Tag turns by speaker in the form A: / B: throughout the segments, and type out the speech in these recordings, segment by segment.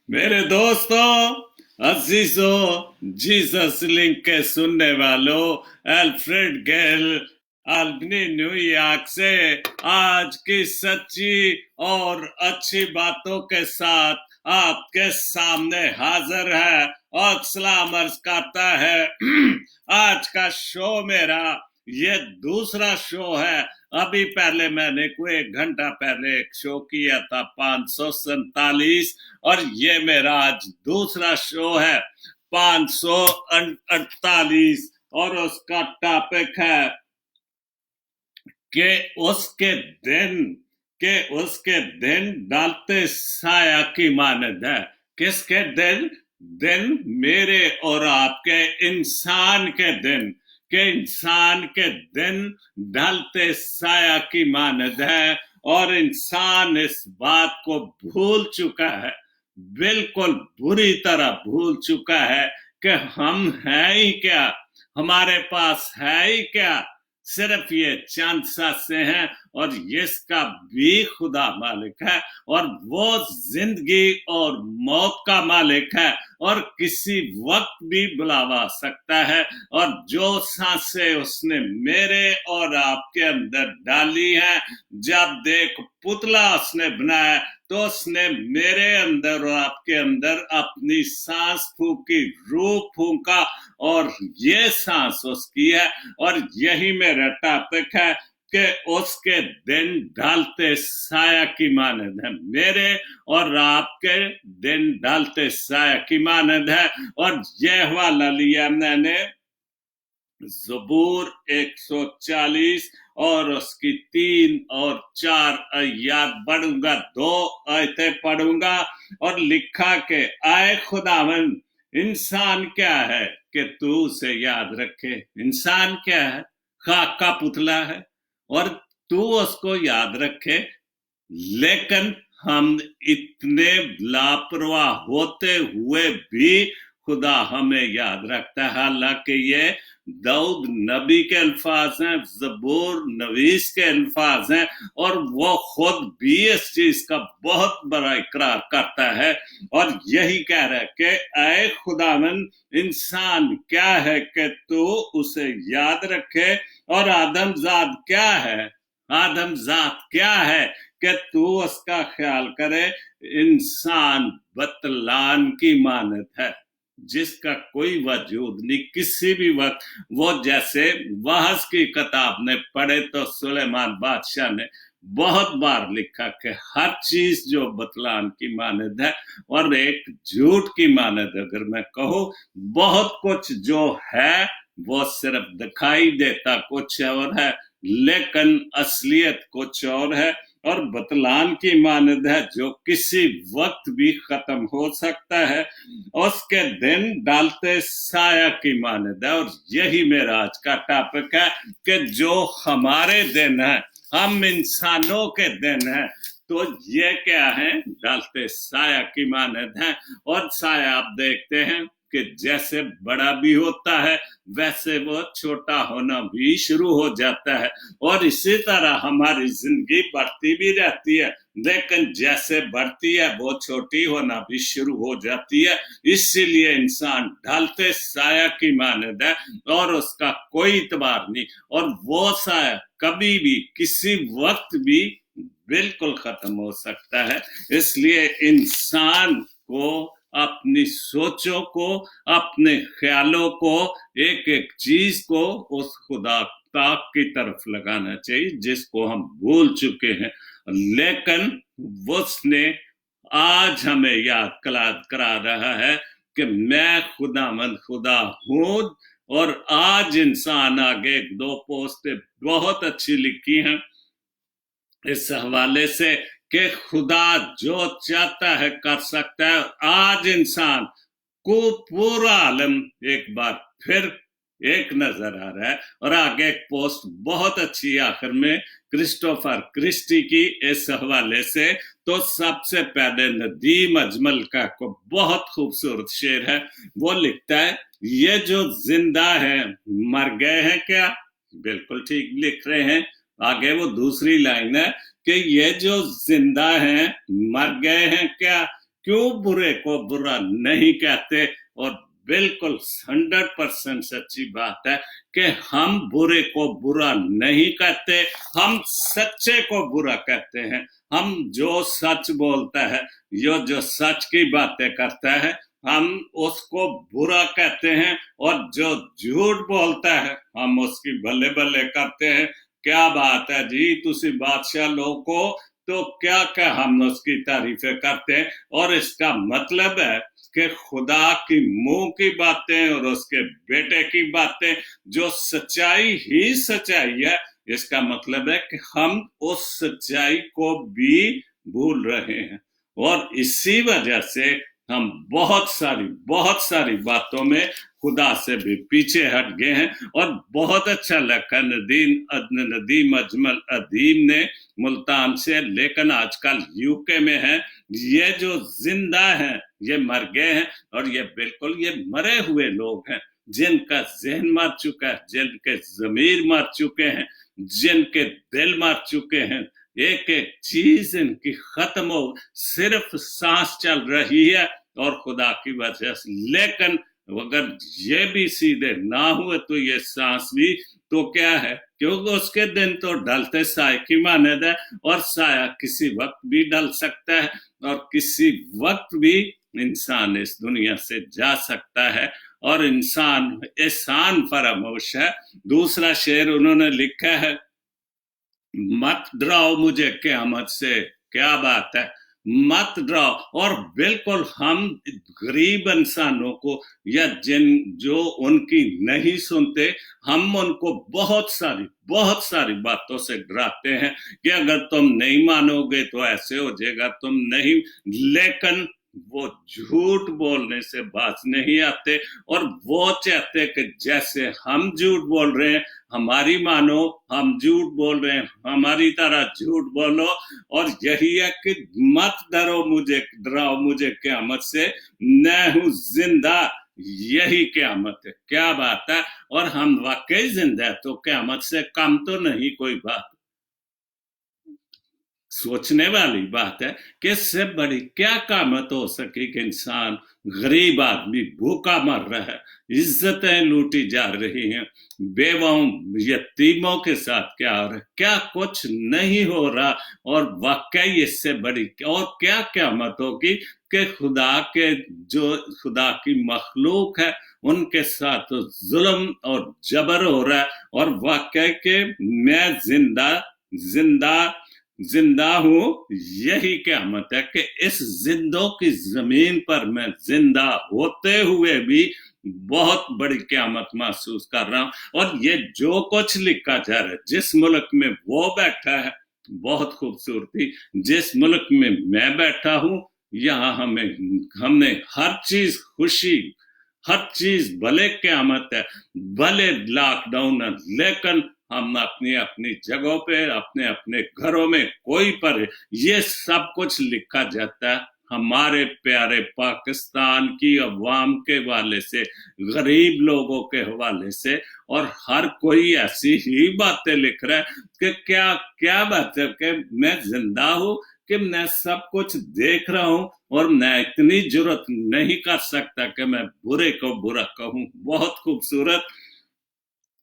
A: मेरे दोस्तों, अजीजों, Jesus link के सुनने वालों, अल्फ्रेड गेल अल्बनी न्यूयॉर्क से आज की सच्ची और अच्छी बातों के साथ आपके सामने हाजिर है और सलाम अर्ज करता है। आज का शो मेरा ये दूसरा शो है। अभी पहले मैंने कोई 1 घंटा पहले एक शो किया था 547, और ये मेरा आज दूसरा शो है 548, और उसका टॉपिक है कि उसके दिन डालते साया की मानद है। किसके दिन? दिन मेरे और आपके इंसान के दिन, के इंसान के दिन ढलते साया की मानद है। और इंसान इस बात को भूल चुका है, बिल्कुल बुरी तरह भूल चुका है कि हम हैं ही क्या, हमारे पास है ही क्या, सिर्फ ये चंद सांसें हैं। और इसका भी खुदा मालिक है, और वो जिंदगी और मौत का मालिक है, और किसी वक्त भी बुलावा सकता है। और जो सांसें उसने मेरे और आपके अंदर डाली हैं, जब देख पुतला उसने बनाया तो उसने मेरे अंदर और आपके अंदर अपनी सांस फूकी, रूह फूका, और ये सांस उसकी है। और यही मेरा टॉपिक है कि उसके दिन ढलते साया की मानद है, मेरे और आपके दिन ढलते साया की मानद है। और यह वाला लिया मैंने ज़बूर 140 और उसकी 3 और 4 आयत पढ़ूंगा, 2 आयतें पढ़ूंगा। और लिखा के आए खुदावन, इंसान क्या है कि तू उसे याद रखे। इंसान क्या है? खाक का पुतला है, और तू उसको याद रखे। लेकिन हम इतने लापरवाह होते हुए भी खुदा हमें याद रखता है। हालांकि ये दाऊद नबी के अल्फाज हैं, ज़बूर नवीस के अल्फाज हैं, और वो खुद भी इस चीज का बहुत बड़ा इकरार करता है और यही कह रहा है कि ऐ खुदावन, इंसान क्या है कि तू उसे याद रखे, और आदमजात क्या है, आदमजात क्या है कि तू उसका ख्याल करे। इंसान बतलान की मानत है, जिसका कोई वजूद नहीं किसी भी वक्त। वो जैसे वहस की किताब ने पढ़े तो सुलेमान बादशाह ने बहुत बार लिखा कि हर चीज जो बतलान की मानद है, और एक झूठ की मानद अगर मैं कहूँ, बहुत कुछ जो है वो सिर्फ दिखाई देता कुछ और है, लेकिन असलियत कुछ और है। और बतलान की मानद है जो किसी वक्त भी खत्म हो सकता है। उसके दिन डालते साया की मानद है, और यही मेरा आज का टॉपिक है कि जो हमारे दिन है, हम इंसानों के दिन है, तो ये क्या है? डालते साया की मानद है। और साया आप देखते हैं कि जैसे बड़ा भी होता है वैसे वो छोटा होना भी शुरू हो जाता है, और इसी तरह हमारी जिंदगी बढ़ती भी रहती है, लेकिन जैसे बढ़ती है वो छोटी होना भी शुरू हो जाती है। इसीलिए इंसान ढलते साया की मानद है, और उसका कोई इतबार नहीं, और वो साया कभी भी किसी वक्त भी बिल्कुल खत्म हो सकता है। इसलिए इंसान को अपनी सोचों को, अपने ख्यालों को, एक एक चीज को उस खुदा ताक की तरफ लगाना चाहिए जिसको हम भूल चुके हैं। लेकिन उसने आज हमें याद करा रहा है कि मैं खुदामंद खुदा हूं। और आज इंसान आगे 2 पोस्ट बहुत अच्छी लिखी हैं इस हवाले से कि खुदा जो चाहता है कर सकता है। आज इंसान को पूरा आलम एक बार फिर एक नजर आ रहा है। और आगे एक पोस्ट बहुत अच्छी आखिर में क्रिस्टोफर क्रिस्टी की इस हवाले से। तो सबसे पहले नदीम अजमल का को बहुत खूबसूरत शेर है। वो लिखता है, ये जो जिंदा है मर गए हैं क्या? बिल्कुल ठीक लिख रहे हैं। आगे वो दूसरी लाइन है कि ये जो जिंदा हैं मर गए हैं क्या? क्यों बुरे को बुरा नहीं कहते। और बिल्कुल 100% सच्ची बात है कि हम बुरे को बुरा नहीं कहते, हम सच्चे को बुरा कहते हैं। हम जो सच बोलता है, जो सच की बातें करता है, हम उसको बुरा कहते हैं, और जो झूठ बोलता है हम उसकी भले भले करते हैं। क्या बात है जी, तुसी बादशाह लोग को तो क्या क्या हम उसकी तारीफें करते हैं। और इसका मतलब है कि खुदा की मुंह की बातें और उसके बेटे की बातें, जो सच्चाई ही सच्चाई है, इसका मतलब है कि हम उस सच्चाई को भी भूल रहे हैं। और इसी वजह से हम बहुत सारी बातों में खुदा से भी पीछे हट गए हैं। और बहुत अच्छा लगा नदीम अजमल अदीम ने मुल्तान से, लेकिन आजकल यूके में है। ये जो जिंदा हैं ये मर गए हैं, और ये बिल्कुल ये मरे हुए लोग हैं, जिनका जहन मर चुका है, जिनके जमीर मर चुके हैं, जिनके दिल मर चुके हैं। एक एक चीज इनकी खत्म हो, सिर्फ सांस चल रही है और खुदा की वजह से। लेकिन अगर ये भी सीधे ना हुए तो ये सांस भी तो क्या है, क्योंकि उसके दिन तो ढलते साय की मानद है, और साया किसी वक्त भी ढल सकता है, और किसी वक्त भी इंसान इस दुनिया से जा सकता है। और इंसान एहसान फरामोश है। दूसरा शेर उन्होंने लिखा है, मत डराओ मुझे क़यामत से। क्या बात है, मत डराओ। और बिल्कुल हम गरीब इंसानों को, या जो उनकी नहीं सुनते, हम उनको बहुत सारी बातों से डराते हैं कि अगर तुम नहीं मानोगे तो ऐसे हो जाएगा, तुम नहीं। लेकिन वो झूठ बोलने से बाज नहीं आते, और वो चाहते कि जैसे हम झूठ बोल रहे हैं हमारी मानो, हम झूठ बोल रहे हैं हमारी तरह झूठ बोलो। और यही है कि मत डराओ मुझे क़यामत से, मैं हूं जिंदा, यही क़यामत है। क्या बात है। और हम वाकई जिंदा है तो क़यामत से कम तो नहीं कोई बात। सोचने वाली बात है कि इससे बड़ी क्या क़यामत हो सके कि इंसान, गरीब आदमी भूखा मर रहा है, इज्जतें लूटी जा रही हैं, बेवाओं यतीमों के साथ क्या हो रहा है, क्या कुछ नहीं हो रहा। और वाकई इससे बड़ी और क्या क़यामत होगी कि जो खुदा की मखलूक है उनके साथ जुल्म और जबर हो रहा है। और वाकई के मैं जिंदा हूं, यही क़यामत है कि इस जिंदों की जमीन पर मैं जिंदा होते हुए भी बहुत बड़ी क़यामत महसूस कर रहा हूं। और ये जो कुछ लिखा जा रहा है, जिस मुल्क में वो बैठा है, बहुत खूबसूरती, जिस मुल्क में मैं बैठा हूं, यहाँ हमने हर चीज खुशी, हर चीज, भले क़यामत है, भले लॉकडाउन है, लेकिन हम अपनी अपनी जगहों पे, अपने अपने घरों में, कोई पर ये सब कुछ लिखा जाता है हमारे प्यारे पाकिस्तान की अवाम के हवाले से, गरीब लोगों के हवाले से। और हर कोई ऐसी ही बातें लिख रहा है कि क्या बात है कि मैं जिंदा हूं, कि मैं सब कुछ देख रहा हूं, और मैं इतनी जुर्रत नहीं कर सकता कि मैं बुरे को बुरा कहूं। बहुत खूबसूरत।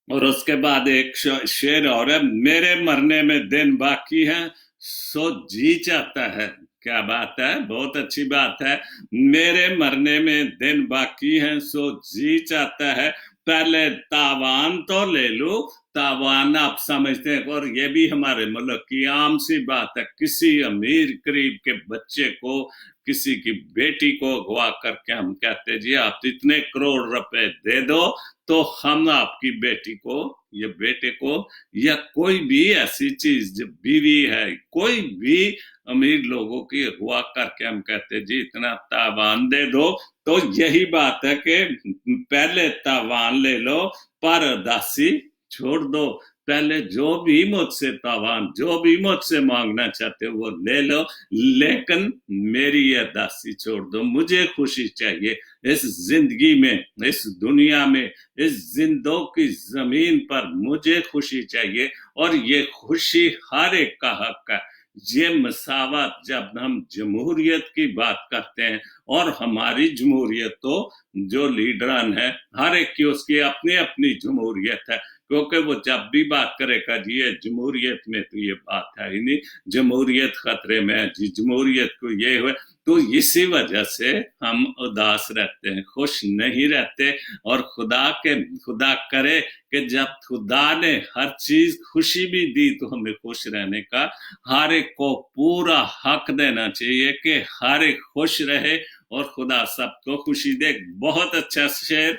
A: और उसके बाद एक शेर और है, मेरे मरने में दिन बाकी है सो जी चाहता है। क्या बात है, बहुत अच्छी बात है। मेरे मरने में दिन बाकी है सो जी चाहता है, पहले तावान तो ले लो। तावान आप समझते हैं, और ये भी हमारे मुल्क की आम सी बात है, किसी अमीर गरीब के बच्चे को, किसी की बेटी को अगवा करके हम कहते जी आप इतने करोड़ रुपए दे दो तो हम आपकी बेटी को या बेटे को, या कोई भी ऐसी चीज, बीवी है, कोई भी अमीर लोगों की अगवा करके हम कहते जी इतना तावान दे दो। तो यही बात है कि पहले तावान ले लो पर अदासी छोड़ दो। पहले जो भी मुझसे तावान, जो भी मुझसे मांगना चाहते हो वो ले लो, लेकिन मेरी अदासी छोड़ दो। मुझे खुशी चाहिए इस जिंदगी में, इस दुनिया में, इस जिंदों की जमीन पर मुझे खुशी चाहिए। और ये खुशी हर एक का हक है। یہ مساوات جب ہم جمہوریت کی بات کرتے ہیں، اور ہماری جمہوریت تو جو لیڈران ہے ہر ایک کی اس کی اپنی اپنی جمہوریت ہے، کیونکہ وہ جب بھی بات کرے گا جی یہ جمہوریت میں تو یہ بات ہے ہی نہیں، جمہوریت خطرے میں ہے جی، جمہوریت کو یہ ہوئے، تو اسی وجہ سے ہم اداس رہتے ہیں، خوش نہیں رہتے، اور خدا کرے کہ جب خدا نے ہر چیز خوشی بھی دی تو ہمیں خوش رہنے کا ہر ایک کو پورا حق دینا چاہیے کہ ہر ایک خوش رہے اور خدا سب کو خوشی دے۔ بہت اچھا شعر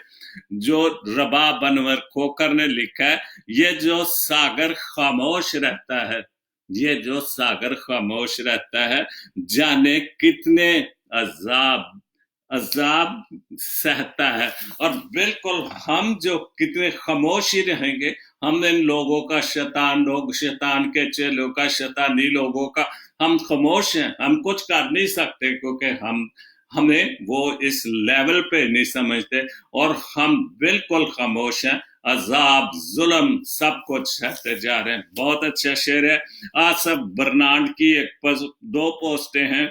A: جو رباب انور کھوکر نے لکھا ہے، یہ جو ساگر خاموش رہتا ہے، یہ جو ساگر خاموش رہتا ہے، جانے کتنے عذاب سہتا ہے۔ اور بالکل ہم جو کتنے خاموشی رہیں گے، ہم ان لوگوں کا شیطان کے چیلوں کا، شیطانی لوگوں کا ہم خاموش ہیں، ہم کچھ کر نہیں سکتے، کیونکہ ہمیں وہ اس لیول پہ نہیں سمجھتے، اور ہم بالکل خاموش ہیں، عذاب ظلم سب کچھ سہتے جا رہے ہیں۔ بہت اچھا شعر ہے۔ آصف برنارڈ کی 2 پوسٹیں ہیں،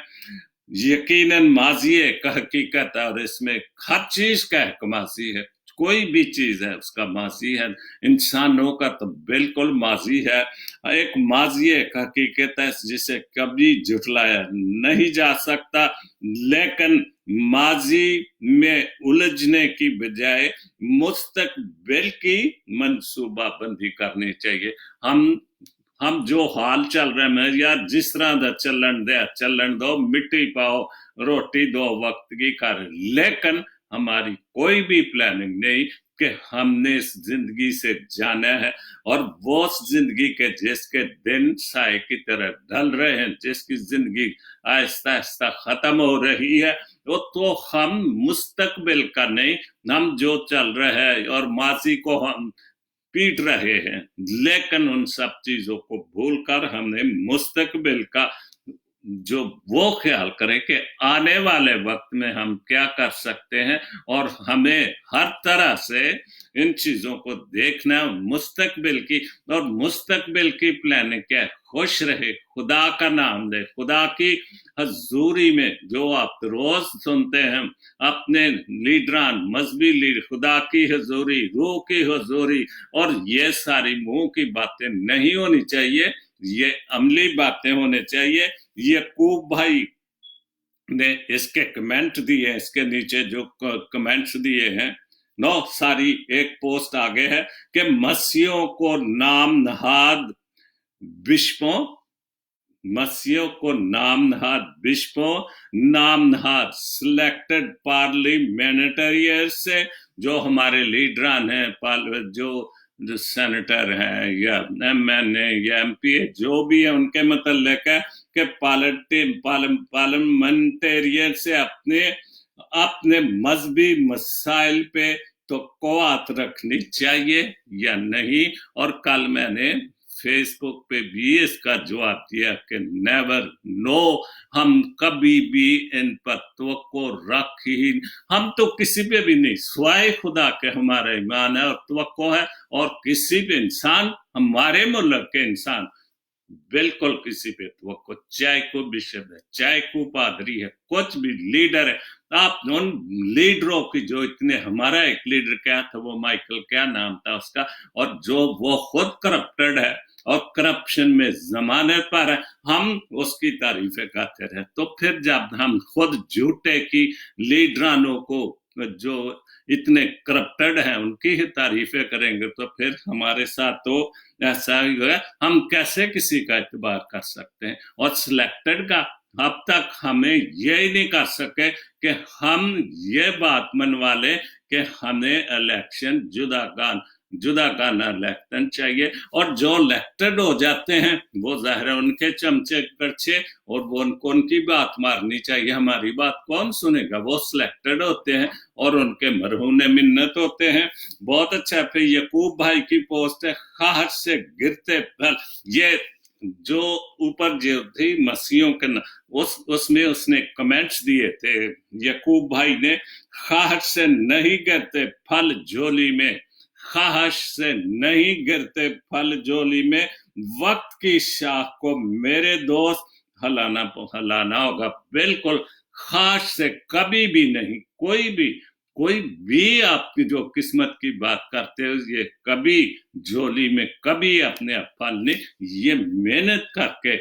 A: یقیناً ماضی ایک حقیقت ہے، اور اس میں ہر چیز کا ایک ماضی ہے، کوئی بھی چیز ہے اس کا ماضی ہے، انسانوں کا تو بالکل ماضی ہے، ایک ماضی ایک حقیقت ہے جسے کبھی جھٹلایا نہیں جا سکتا، لیکن ماضی میں الجھنے کی بجائے مستقبل کی منصوبہ بندی کرنی چاہیے۔ ہم جو حال چل رہے ہیں یار، جس طرح دا چلن دو، مٹی پاؤ روٹی دو وقت کی کر، لیکن ہماری کوئی بھی پلاننگ نہیں کہ ہم نے اس زندگی سے جانا ہے، اور وہ زندگی کے جس کے دن سائے کی طرح ڈھل رہے ہیں، جس کی زندگی آہستہ آہستہ ختم ہو رہی ہے، وہ تو ہم مستقبل کا نہیں، ہم جو چل رہے ہیں اور ماضی کو ہم پیٹ رہے ہیں، لیکن ان سب چیزوں کو بھول کر ہم نے مستقبل کا جو وہ خیال کریں کہ آنے والے وقت میں ہم کیا کر سکتے ہیں، اور ہمیں ہر طرح سے ان چیزوں کو دیکھنا، مستقبل کی پلاننگ کیا، خوش رہے، خدا کا نام دے، خدا کی حضوری میں جو آپ روز سنتے ہیں اپنے لیڈران، مذہبی لیڈر، خدا کی حضوری، روح کی حضوری، اور یہ ساری منہ کی باتیں نہیں ہونی چاہیے، یہ عملی باتیں ہونے چاہیے۔ یعقوب بھائی نے اس کے کمنٹ دیے، اس کے نیچے جو کمنٹس دیے ہیں، ایک پوسٹ آگے ہے کہ مسیحوں کو نام نہاد بشپوں، نام نہاد سلیکٹڈ پارلیمنٹریئر سے، جو ہمارے لیڈران ہیں، جو سینیٹر ہیں یا ایم این اے یا ایم پی اے جو بھی ہے، ان کے متعلق ہے کہ پارلیمنٹیرین سے اپنے مذہبی مسائل پہ توقعات رکھنی چاہیے یا نہیں۔ اور کل میں نے فیس بک پہ بھی اس کا جواب دیا کہ نیور نو، ہم کبھی بھی ان پر توقع رکھ ہی، ہم تو کسی پہ بھی نہیں، سوائے خدا کے ہمارا ایمان ہے اور توقع ہے، اور کسی بھی انسان، ہمارے ملک کے انسان بالکل کسی پہ توقع، چاہے کوئی بشپ ہے، چاہے کوئی پادری ہے، کچھ بھی لیڈر ہے، آپ ان لیڈروں کی جو اتنے، ہمارا ایک لیڈر کیا تھا، وہ مائیکل کیا نام تھا اس کا، اور جو وہ خود کرپٹڈ ہے اور کرپشن میں ضمانت پر ہے، ہم اس کی تعریفیں کرتے رہے، تو پھر جب ہم خود جھوٹے کی لیڈرانوں کو جو اتنے کرپٹڈ ہیں ان کی ہی تعریفیں کریں گے، تو پھر ہمارے ساتھ تو ایسا ہی ہوگا، ہم کیسے کسی کا اعتبار کر سکتے ہیں؟ اور سلیکٹڈ کا اب تک ہمیں یہ نہیں کر سکے کہ ہم یہ بات منوا لیں کہ ہمیں الیکشن جدا گانا الیکشن چاہیے، اور جو الیکٹڈ ہو جاتے ہیں وہ ظاہر ہے ان کے چمچے کرچے، اور وہ ان کی بات مارنی چاہیے، ہماری بات کون سنے گا؟ وہ سلیکٹڈ ہوتے ہیں اور ان کے مرہون منت ہوتے ہیں۔ بہت اچھا۔ پھر یعقوب بھائی کی پوسٹ ہے، خواہش سے گرتے پھل، یہ جو اوپر جو تھی مسیحوں کے اس میں اس نے کمنٹس دیے تھے یعقوب بھائی نے، خواہش سے نہیں گرتے پھل جھولی میں، خواہش سے نہیں گرتے پھل جھولی میں، वक्त की शाख को मेरे दोस्त हिलाना होगा, बिल्कुल खास से कभी भी नहीं। कोई भी आपकी जो किस्मत की बात करते हो, ये कभी झोली में कभी अपने आप फल नहीं, ये मेहनत करके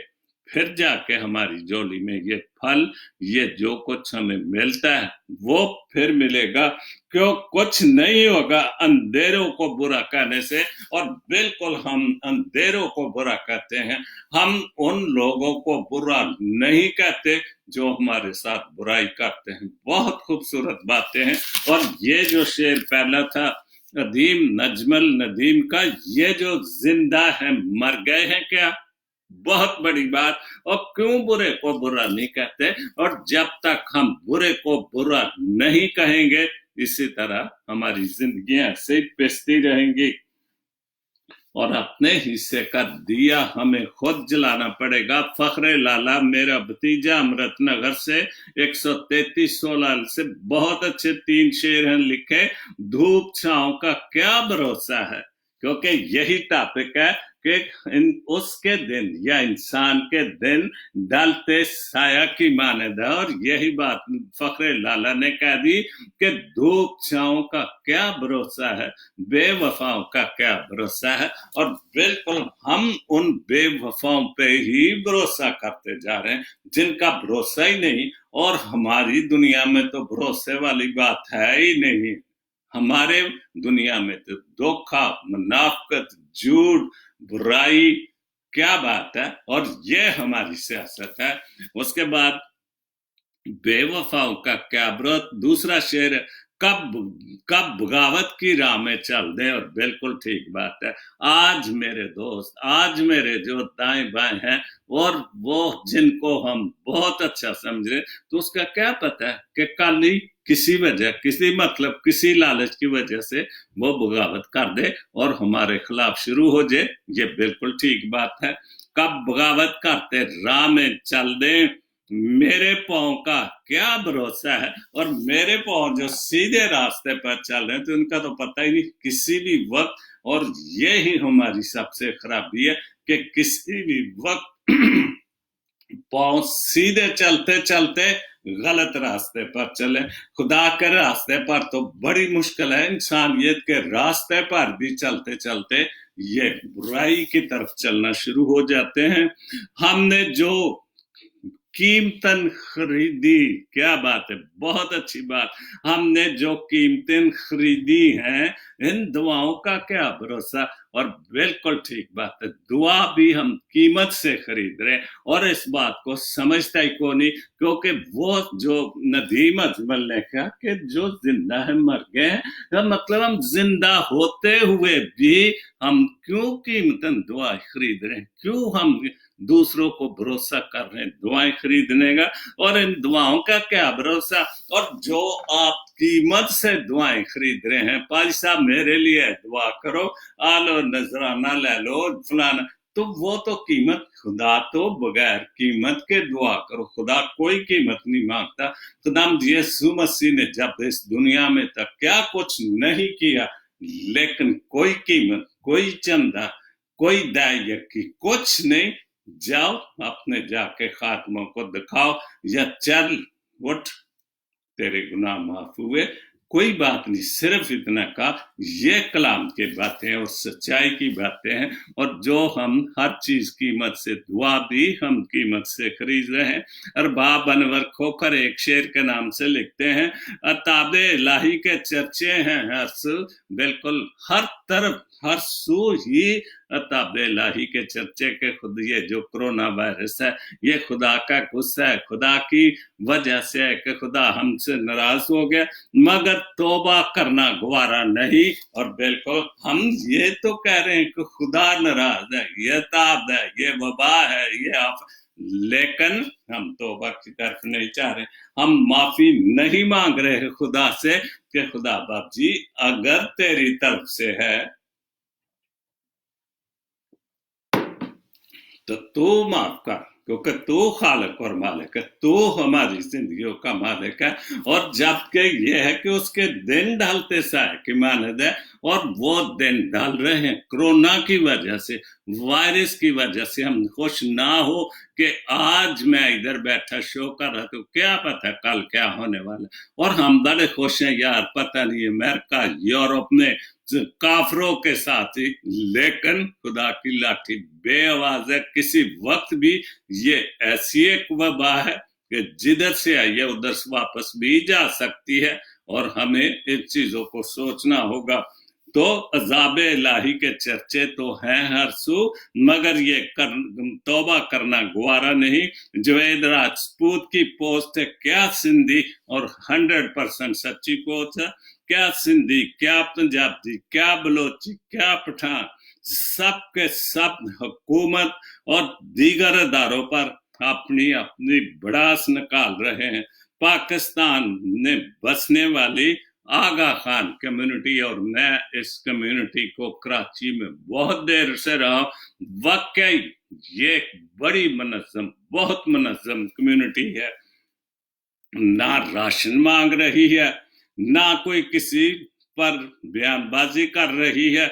A: फिर जाके हमारी झोली में ये फल, ये जो कुछ हमें मिलता है वो फिर मिलेगा। क्यों कुछ नहीं होगा अंधेरों को बुरा कहने से, और बिल्कुल हम अंधेरों को बुरा कहते हैं, हम उन लोगों को बुरा नहीं कहते जो हमारे साथ बुराई करते हैं। बहुत खूबसूरत बातें हैं। और ये जो शेर पहला था नदीम नजमल नदीम का, ये जो जिंदा है मर गए हैं क्या, बहुत बड़ी बात। और क्यों बुरे को बुरा नहीं कहते, और जब तक हम बुरे को बुरा नहीं कहेंगे इसी तरह हमारी जिंदगियां ऐसे ही पिसती रहेंगी, और अपने हिस्से का दिया हमें खुद जलाना पड़ेगा। फखरे लाला मेरा भतीजा अमृतनगर से 133 से बहुत अच्छे 3 शेर हैं लिखे। धूप छांव का क्या भरोसा है, क्योंकि यही टॉपिक है कि उसके दिन या इंसान के दिन ढलते साया की मानद है। और यही बात फखरे लाला ने कह दी कि धूप छांव का क्या भरोसा है, बेवफाओं का क्या भरोसा है। और बिल्कुल हम उन बेवफाओं पे ही भरोसा करते जा रहे हैं जिनका भरोसा ही नहीं। और हमारी दुनिया में तो भरोसे वाली बात है ही नहीं। हमारे दुनिया में तो धोखा, मुनाफिकत, झूठ, बुराई, क्या बात है। और ये हमारी सियासत है। उसके बाद बेवफाओं का क्या व्रत, दूसरा शेर कब बगावत की राह में चल दे। और बिल्कुल ठीक बात है। आज मेरे दोस्त, आज मेरे जो दाएं बाएं हैं और वो जिनको हम बहुत अच्छा समझ रहे, तो उसका क्या पता है कि कल ही किसी वजह, किसी मतलब किसी लालच की वजह से वो बगावत कर दे और हमारे खिलाफ शुरू हो जाए। ये बिल्कुल ठीक बात है। कब बगावत करते राह में चल दे, मेरे पाँव का क्या भरोसा है। और मेरे पाँव जो सीधे रास्ते पर चल रहे हैं तो उनका तो पता ही नहीं किसी भी वक्त। और ये ही हमारी सबसे खराबी है कि किसी भी वक्त पाँव सीधे चलते चलते गलत रास्ते पर चले। खुदा के रास्ते पर तो बड़ी मुश्किल है, इंसानियत के रास्ते पर भी चलते चलते ये बुराई की तरफ चलना शुरू हो जाते हैं। हमने जो कीमतन खरीदी, क्या बात है, बहुत अच्छी बात। हमने जो कीमतें खरीदी हैं, इन दुआओं का क्या भरोसा। और बिल्कुल ठीक बात है, दुआ भी हम कीमत से खरीद रहे हैं और इस बात को समझता ही को नहीं। क्योंकि वो जो नदीम अजमल ने कहा कि जो जिंदा है मर गए हैं, मतलब हम जिंदा होते हुए भी हम क्यों कीमतन दुआ खरीद रहे हैं, क्यों हम दूसरों को भरोसा कर रहे हैं दुआएं खरीदने का। और इन दुआओं का क्या भरोसा। और जो आप कीमत से दुआएं खरीद रहे हैं, पाजी साहब मेरे लिए दुआ करो, आ लो नजराना ले लो फलाना, तो वो तो कीमत, खुदा तो बगैर कीमत के दुआ करो, खुदा कोई कीमत नहीं मांगता। खुदा यीशु मसीह ने जब इस दुनिया में तक क्या कुछ नहीं किया, लेकिन कोई कीमत, कोई चंदा, कोई दायित्व की कुछ नहीं। जाओ अपने जाके खात्मा को दिखाओ या चल उठ, तेरे गुनाह माफ हुए, कोई बात नहीं। सिर्फ इतना का ये कलाम की बातें और सच्चाई की बातें हैं। और जो हम हर चीज कीमत से, दुआ भी हम कीमत से खरीद रहे हैं। अरबाब अनवर खोखर एक शेर के नाम से लिखते हैं, अताबे इलाही के चर्चे हैं हर सू, बिल्कुल हर तरफ हर सू ही अताबे इलाही के चर्चे के। खुद ये जो कोरोना वायरस है, ये खुदा का गुस्सा है, खुदा की वजह से है कि खुदा हमसे नाराज हो गया, मगर तौबा करना गवारा नहीं। और बिल्कुल हम ये तो कह रहे हैं कि खुदा नाराज है, ये ताब है, ये वबा है, ये आप, लेकिन हम तौबा की तरफ नहीं चाह रहे। हम माफी नहीं मांग रहे खुदा से कि खुदा बाप जी अगर तेरी तरफ से है तो तू माफ कर, क्योंकि तू खालिक और मालिक है, तू हमारी जिंदगियों का मालिक है। और जबकि यह है कि उसके दिन ढलते साए की मानद है, اور وہ دن ڈال رہے ہیں کورونا کی وجہ سے, وائرس کی وجہ سے. ہم خوش نہ ہو کہ آج میں ادھر بیٹھا شو کر رہا تو کیا پتہ کل کیا ہونے والا, اور ہم بڑے خوش ہیں یار, پتہ نہیں امریکہ یورپ میں کافروں کے ساتھ ہی, لیکن خدا کی لاٹھی بے آواز ہے. کسی وقت بھی یہ ایسی ایک وبا ہے کہ جدھر سے آئی ہے ادھر سے واپس بھی جا سکتی ہے, اور ہمیں ان چیزوں کو سوچنا ہوگا. تو عذاب الہی کے چرچے تو ہیں ہر سو, مگر یہ توبہ کرنا گوارا نہیں. جوید راجپوت کی پوسٹ ہے کیا سندھی, اور 100% سچی پوسٹ ہے. کیا سندھی, کیا پنجابی, کیا بلوچی, کیا پٹھان, سب کے سب حکومت اور دیگر اداروں پر اپنی اپنی بڑاس نکال رہے ہیں. پاکستان میں بسنے والی آغا خان کمیونٹی, اور میں اس کمیونٹی کو کراچی میں بہت دیر سے رہا, واقعی یہ بڑی منظم, بہت منظم کمیونٹی ہے. نہ راشن مانگ رہی ہے, نہ کوئی کسی پر بیان بازی کر رہی ہے.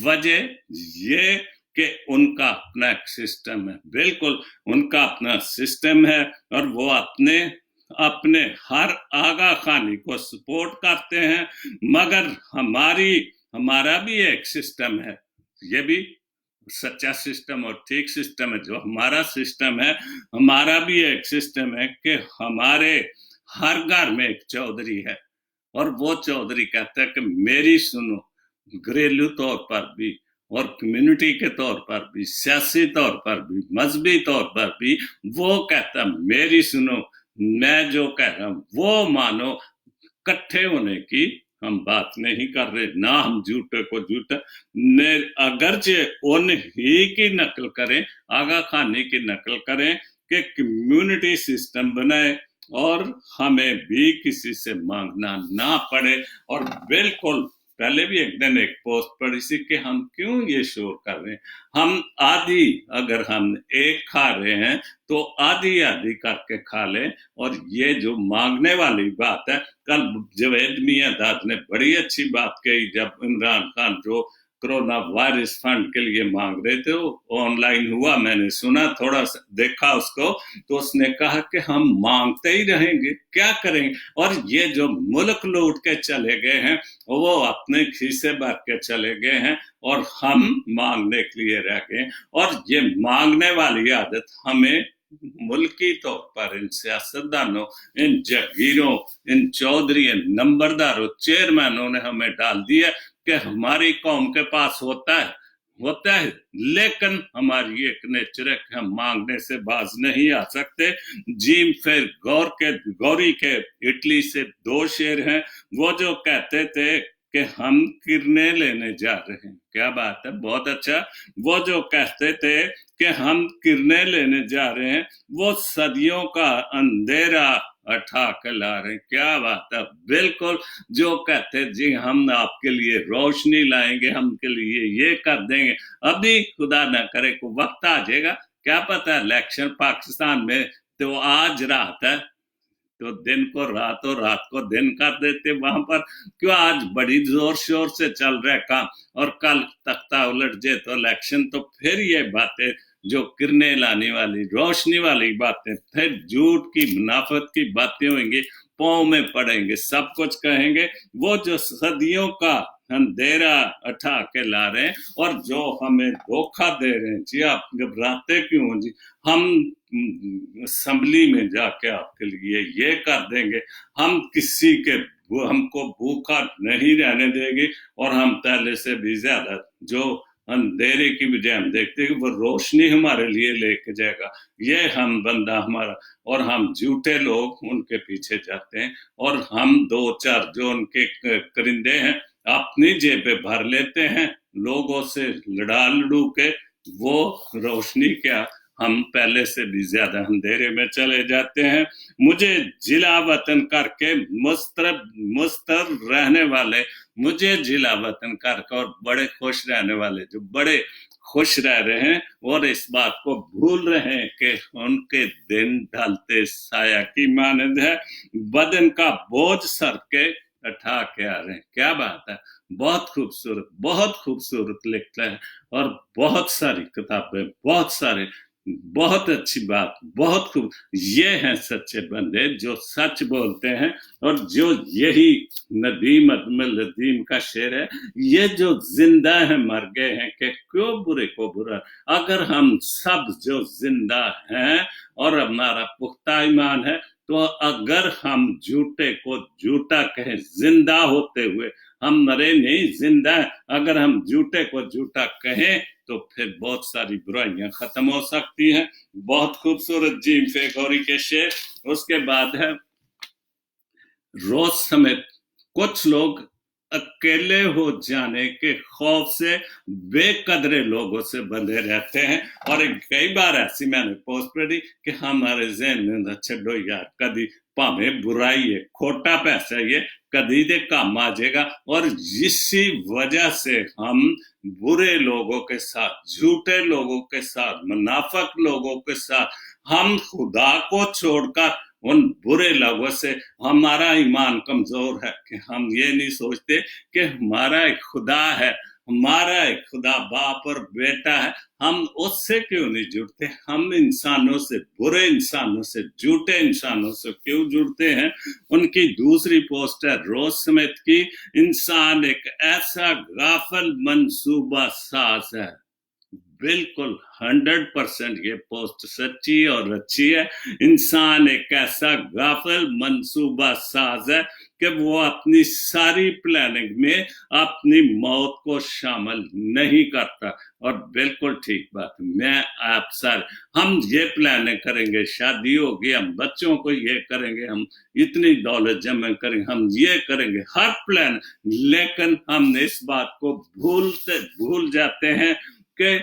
A: وجہ یہ کہ ان کا اپنا ایک سسٹم ہے, بالکل ان کا اپنا سسٹم ہے, اور وہ اپنے ہر آغا خانی کو سپورٹ کرتے ہیں. مگر ہمارا بھی ایک سسٹم ہے, یہ بھی سچا سسٹم اور ٹھیک سسٹم ہے. جو ہمارا سسٹم ہے, ہمارا بھی ایک سسٹم ہے کہ ہمارے ہر گھر میں ایک چودھری ہے, اور وہ چودھری کہتا ہے کہ میری سنو, گھریلو طور پر بھی اور کمیونٹی کے طور پر بھی, سیاسی طور پر بھی, مذہبی طور پر بھی. وہ کہتا میری سنو, میں جو کہہ رہا ہوں وہ مانو. کٹھے ہونے کی ہم بات نہیں کر رہے, نہ ہم جھوٹے کو جھوٹا, اگرچہ ان ہی کی نقل کریں, آغا خانی کی نقل کریں کہ کمیونٹی سسٹم بنائے اور ہمیں بھی کسی سے مانگنا نہ پڑے. اور بالکل پہلے بھی ایک دن ایک پوسٹ پڑھی سی کہ ہم کیوں یہ شور کر رہے ہیں. ہم آدھی, اگر ہم ایک کھا رہے ہیں تو آدھی آدھی کر کے کھا لیں. اور یہ جو مانگنے والی بات ہے, کل جوید میاں داد نے بڑی اچھی بات کہی, جب عمران خان جو کرونا وائرس فنڈ کے لیے مانگ رہے تھے, وہ آن لائن ہوا, میں نے سنا, تھوڑا سا دیکھا اس کو, تو اس نے کہا کہ ہم مانگتے ہی رہیں گے, کیا کریں گے. اور یہ جو ملک لوٹ کے چلے گئے ہیں وہ اپنے کھیسے بھر کے چلے گئے ہیں, اور ہم مانگنے کے لیے رہ گئے. اور یہ مانگنے والی عادت ہمیں ملکی طور پر ان سیاستدانوں, ان جگیروں, ان چودھری, ان نمبرداروں, چیئرمینوں نے ہمیں ڈال دیا کہ ہماری قوم کے پاس ہوتا ہے, لیکن ہماری ایک نیچر ہے کہ ہم مانگنے سے باز نہیں آ سکتے. جیم پھر گوری کے اٹلی سے 2 شعر ہیں, وہ جو کہتے تھے کہ ہم کرنے لینے جا رہے ہیں. کیا بات ہے, بہت اچھا. وہ جو کہتے تھے کہ ہم کرنے لینے جا رہے ہیں, وہ صدیوں کا اندھیرا اٹھا کے لا رہے ہیں. کیا بات ہے, بالکل. جو کہتے جی ہم آپ کے لیے روشنی لائیں گے, ہم کے لیے یہ کر دیں گے, ابھی خدا نہ کرے کو وقت آ جائے گا, کیا پتہ الیکشن پاکستان میں تو آج رات ہے تو دن کو رات اور رات کو دن کر دیتے وہاں پر. کیوں آج بڑی زور شور سے چل رہا کام, اور کل تختہ الٹ جائے تو الیکشن, تو پھر یہ باتیں جو کرنے لانے والی, روشنی والی باتیں, پھر جھوٹ کی, منافقت کی باتیں ہوئیں گی, پاؤں میں پڑیں گے, سب کچھ کہیں گے. وہ جو صدیوں کا اندھیرا اٹھا کے لا رہے ہیں اور جو ہمیں دھوکہ دے رہے ہیں, جی آپ گھبراتے کیوں ہوں, جی ہم اسمبلی میں جا کے آپ کے لیے یہ کر دیں گے, ہم کسی کے ہم کو بھوکا نہیں رہنے دیں گے, اور ہم پہلے سے بھی زیادہ جو اندھیرے کی بجائے ہم دیکھتے ہیں کہ وہ روشنی ہمارے لیے لے کے جائے گا. یہ ہم بندہ ہمارا, اور ہم جھوٹے لوگ ان کے پیچھے جاتے ہیں, اور ہم 2-4 جو ان کے کرندے ہیں اپنی جیبیں بھر لیتے ہیں لوگوں سے لڑو کے. وہ روشنی کیا, ہم پہلے سے بھی زیادہ اندھیرے میں چلے جاتے ہیں. مجھے جلا وطن کر کے مستر رہنے والے, مجھے جلا وطن کر کے, اور بڑے خوش رہنے والے جو بڑے خوش رہ رہے ہیں اور اس بات کو بھول رہے ہیں کہ ان کے دن ڈھلتے سایہ کی مانند ہے. بدن کا بوجھ سر کے उठा के आ रहे हैं। क्या बात है, बहुत खूबसूरत लिखता है, और बहुत सारी किताबें, बहुत सारे, बहुत अच्छी बात, बहुत खूब। ये हैं सच्चे बंदे जो सच बोलते हैं, और जो यही नदीम अदमल नदीम का शेर है, ये जो जिंदा है मर गए हैं कि क्यों बुरे को बुरा। अगर हम सब जो जिंदा हैं और हमारा पुख्ता ईमान है, तो अगर हम झूठे को झूठा कहें, जिंदा होते हुए, हम मरे नहीं, जिंदा है, अगर हम झूठे को झूठा कहें तो फिर बहुत सारी बुराइयां खत्म हो सकती हैं। बहुत खूबसूरत जी फेगोरी के शेर। उसके बाद है, रोज समेत कुछ लोग अकेले हो जाने के खौफ से बेकदरे लोगों से बंधे रहते हैं। और कई बार ऐसी मैंने पोस्ट पढ़ी कि हमारे जहन में छो यार, कदी भावे बुराई है, खोटा पैसा ये कदी दे काम आ जाएगा। और इसी वजह से हम बुरे लोगों के साथ, झूठे लोगों के साथ, मुनाफिक लोगों के साथ, हम खुदा को छोड़कर उन बुरे लोगों से, हमारा ईमान कमजोर है कि हम ये नहीं सोचते कि हमारा एक खुदा है, हमारा एक खुदा बाप और बेटा है, हम उससे क्यों नहीं जुड़ते। हम इंसानों से, बुरे इंसानों से, झूठे इंसानों से क्यों जुड़ते हैं। उनकी दूसरी पोस्ट है रोज समेत की, इंसान एक ऐसा गाफिल मंसूबा साज है। बिल्कुल 100% ये पोस्ट सच्ची और अच्छी है। इंसान एक ऐसा गाफिल मंसूबा साज है कि वो अपनी सारी प्लानिंग में अपनी मौत को शामिल नहीं करता। और बिल्कुल ठीक बात, मैं आप सारे, हम ये प्लानिंग करेंगे, शादी होगी, हम बच्चों को ये करेंगे, हम इतनी दौलत जमा करेंगे, हम ये करेंगे, हर प्लान, लेकिन हम इस बात को भूल जाते हैं कि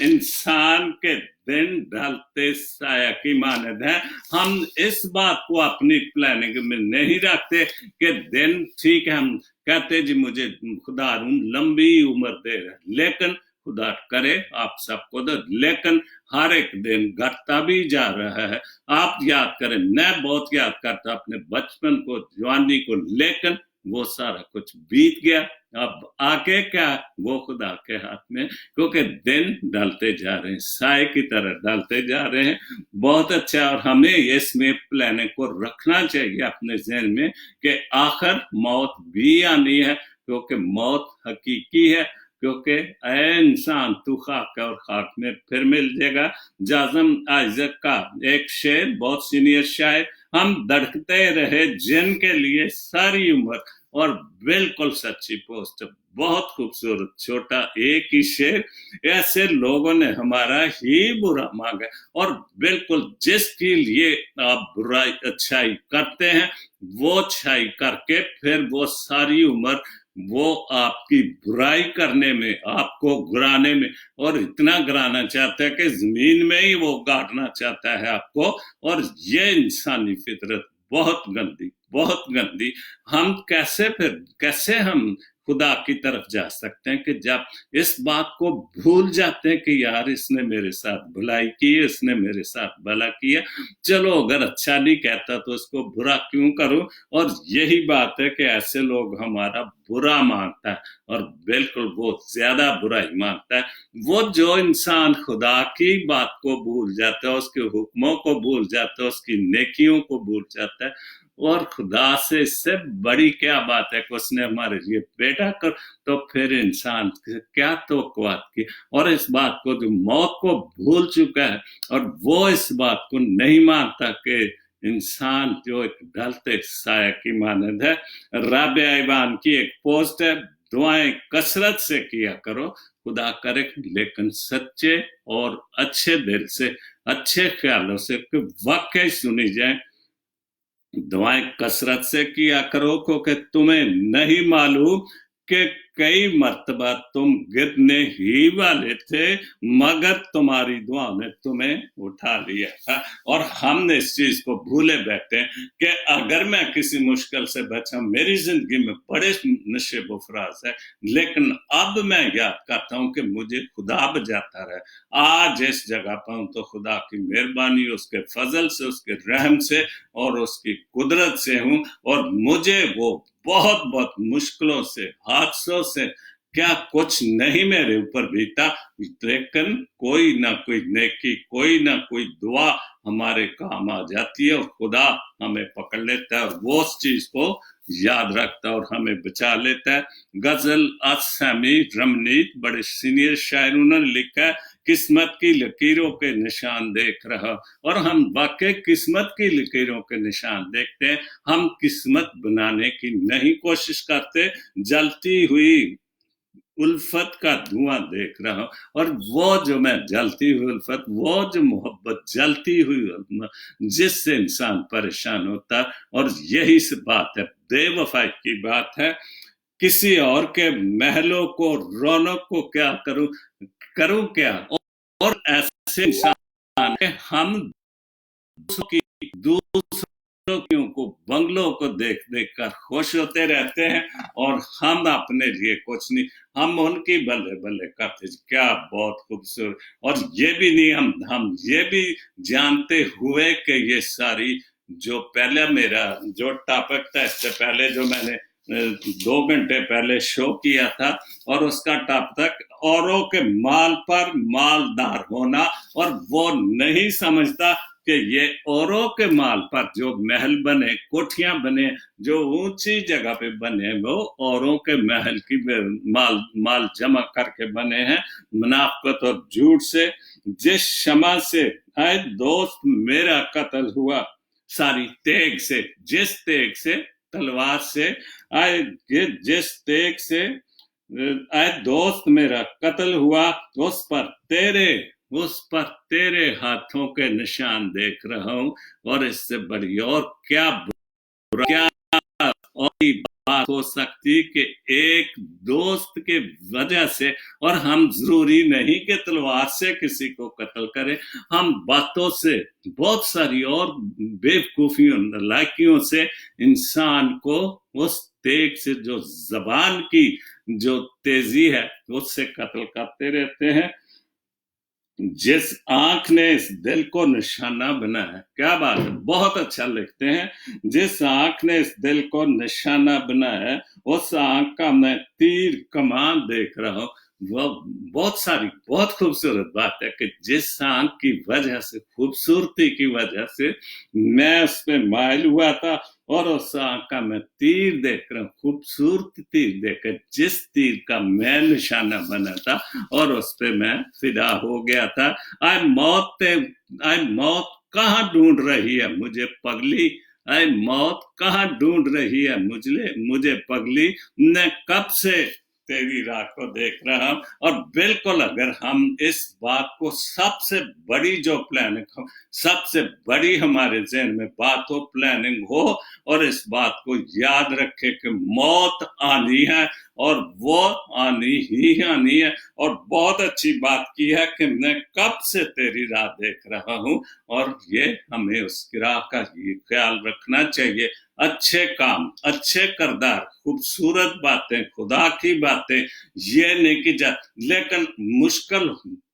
A: इंसान के दिन ढलते साया की मानद है। हम इस बात को अपनी प्लानिंग में नहीं रखते कि दिन ठीक है, हम कहते जी मुझे खुदा लंबी उम्र दे रहा है, लेकिन खुदा करे आप सबको दे, लेकिन हर एक दिन घटता भी जा रहा है। आप याद करें, मैं बहुत याद करता अपने बचपन को, जवानी को, लेकिन वो सारा कुछ बीत गया। अब आगे क्या, वो खुदा के हाथ में, क्योंकि दिन ढलते जा रहे हैं, साए की तरह ढलते जा रहे हैं। बहुत अच्छा, और हमें इसमें प्लानिंग को रखना चाहिए अपने जहन में कि आखिर मौत भी आनी है, क्योंकि मौत हकीकी है। क्योंकि ऐ इंसान तू खाक और खाक में फिर मिल जाएगा। जाज़म आइजक का एक शेर, बहुत सीनियर शायर, हम धड़कते रहे जिनके लिए सारी उम्र। और बिल्कुल सच्ची पोस्ट, बहुत खूबसूरत, छोटा एक ही शेर। ऐसे लोगों ने हमारा ही बुरा मांगा, और बिल्कुल जिसके लिए आप बुराई अच्छाई करते हैं, वो अच्छाई करके फिर वो सारी उम्र वो आपकी बुराई करने में, आपको गिराने में, और इतना गिराना चाहता है कि जमीन में ही वो गाड़ना चाहता है आपको। और ये इंसानी फितरत बहुत गंदी, बहुत गंदी। हम कैसे हम खुदा की तरफ जा सकते हैं कि जब इस बात को भूल जाते हैं कि यार इसने मेरे साथ भलाई की, इसने मेरे साथ भला किया, चलो अगर अच्छा नहीं कहता तो इसको बुरा क्यों करूं। और यही बात है कि ऐसे लोग हमारा बुरा मानता है, और बिल्कुल वो ज्यादा बुराई मानता है। वो जो इंसान खुदा की बात को भूल जाता है, उसके हुक्मों को भूल जाता है, उसकी नेकियों को भूल जाता है, और खुदा से इससे बड़ी क्या बात है कि उसने हमारे लिए बेटा कर, तो फिर इंसान क्या तवक्कुआत की। और इस बात को, जो मौत को भूल चुका है, और वो इस बात को नहीं मानता कि इंसान जो एक ढलते साया की मानद है। राबिया ईवान की एक पोस्ट है, दुआएं कसरत से किया करो, खुदा करे, लेकिन सच्चे और अच्छे दिल से, अच्छे ख्यालों से, वाकई सुनी जाए। दुआएं कसरत से किया करो, क्योंकि तुम्हें नहीं मालूम कि कई मर्तबा तुम गिरने ही वाले थे, मगर तुम्हारी दुआ ने तुम्हें उठा लिया था। और हमने इस चीज को भूले बैठे कि अगर मैं किसी मुश्किल से बचा, मेरी जिंदगी में बड़े नशे बुफराज है, लेकिन अब मैं याद करता हूं कि मुझे खुदा बचाता रहे। आज इस जगह पर हूं तो खुदा की मेहरबानी, उसके फजल से, उसके रहम से और उसकी कुदरत से हूं। और मुझे वो बहुत बहुत मुश्किलों से, हादसों से, क्या कुछ नहीं मेरे ऊपर बीता, लेकिन कोई ना कोई नेकी, कोई ना कोई दुआ हमारे काम आ जाती है और खुदा हमें पकड़ लेता है और वो उस चीज को याद रखता है और हमें बचा लेता है। गजल असमी रमनीत, बड़े सीनियर शायरों ने लिखा है, किस्मत की लकीरों के निशान देख रहा। और हम वाकई किस्मत की लकीरों के निशान देखते हैं, हम किस्मत बनाने की नहीं कोशिश करते। जलती हुई उल्फत का धुआं देख रहा हूं, और वो जो मैं जलती हुई उल्फत, वो जो मोहब्बत जलती हुई, जिससे इंसान परेशान होता, और यही से बात है, बेवफाई की बात है। किसी और के महलों को, रौनक को क्या करूं क्या, और ऐसे इंसान हम दूसरों को, बंगलों को देख देख कर खुश होते रहते हैं, और हम अपने लिए कुछ नहीं, हम उनकी बल्ले बल्ले करते, क्या बहुत खूबसूरत। और ये भी नहीं, हम ये भी जानते हुए कि ये सारी जो पहले मेरा जो टॉपिक था, इससे पहले जो मैंने 2 घंटे पहले शो किया था, और उसका टॉपिक औरों के माल पर मालदार होना, और वो नहीं समझता कि ये औरों के माल पर जो महल बने, कोठियां बने, जो ऊंची जगह पे बने, वो औरों के महल की माल जमा करके बने हैं, मुनाफिकत और झूठ से। जिस शमा से आए दोस्त मेरा कत्ल हुआ, सारी तेग से, जिस तेग से, तलवार से आए, जिस तेग से आए दोस्त मेरा कत्ल हुआ, उस पर तेरे हाथों के निशान देख रहा हूं। और इससे बड़ी और क्या और बात हो सकती कि एक दोस्त के वजह से, और हम जरूरी नहीं कि तलवार से किसी को कत्ल करें, हम बातों से, बहुत सारी और बेवकूफियों, नालायकियों से इंसान को उस तेग से, जो जबान की जो तेजी है, उससे कत्ल करते रहते हैं। जिस आंख ने इस दिल को निशाना बनाया, क्या बात है, बहुत अच्छा लिखते हैं। जिस आंख ने इस दिल को निशाना बनाया, उस आंख का मैं तीर कमान देख रहा हूं। वह बहुत सारी, बहुत खूबसूरत बात है कि जिस आंख की वजह से, खूबसूरती की वजह से मैं उस पर मायल हुआ था, और उस आंख का मैं तीर देख रहा हूं, खूबसूरत तीर देखकर, जिस तीर का मैं निशाना बना था और उस पे मैं फिदा हो गया था। आए मौत कहाँ ढूंढ रही है मुझे पगली, आए मौत कहाँ ढूंढ रही है मुझे पगली, मैं कब से तेरी राह को देख रहा हूं। और बिल्कुल अगर हम इस बात को, सबसे बड़ी जो प्लानिंग, सबसे बड़ी हमारे जहन में बात हो, प्लानिंग हो, और इस बात को याद रखे कि मौत आनी है, और वो आनी ही आनी है। और बहुत अच्छी बात की है कि मैं कब से तेरी राह देख रहा हूं, और ये हमें उस राह का ये ख्याल रखना चाहिए। अच्छे काम, अच्छे करदार, खूबसूरत बातें, खुदा की बातें, ये नहीं की जा, लेकिन मुश्किल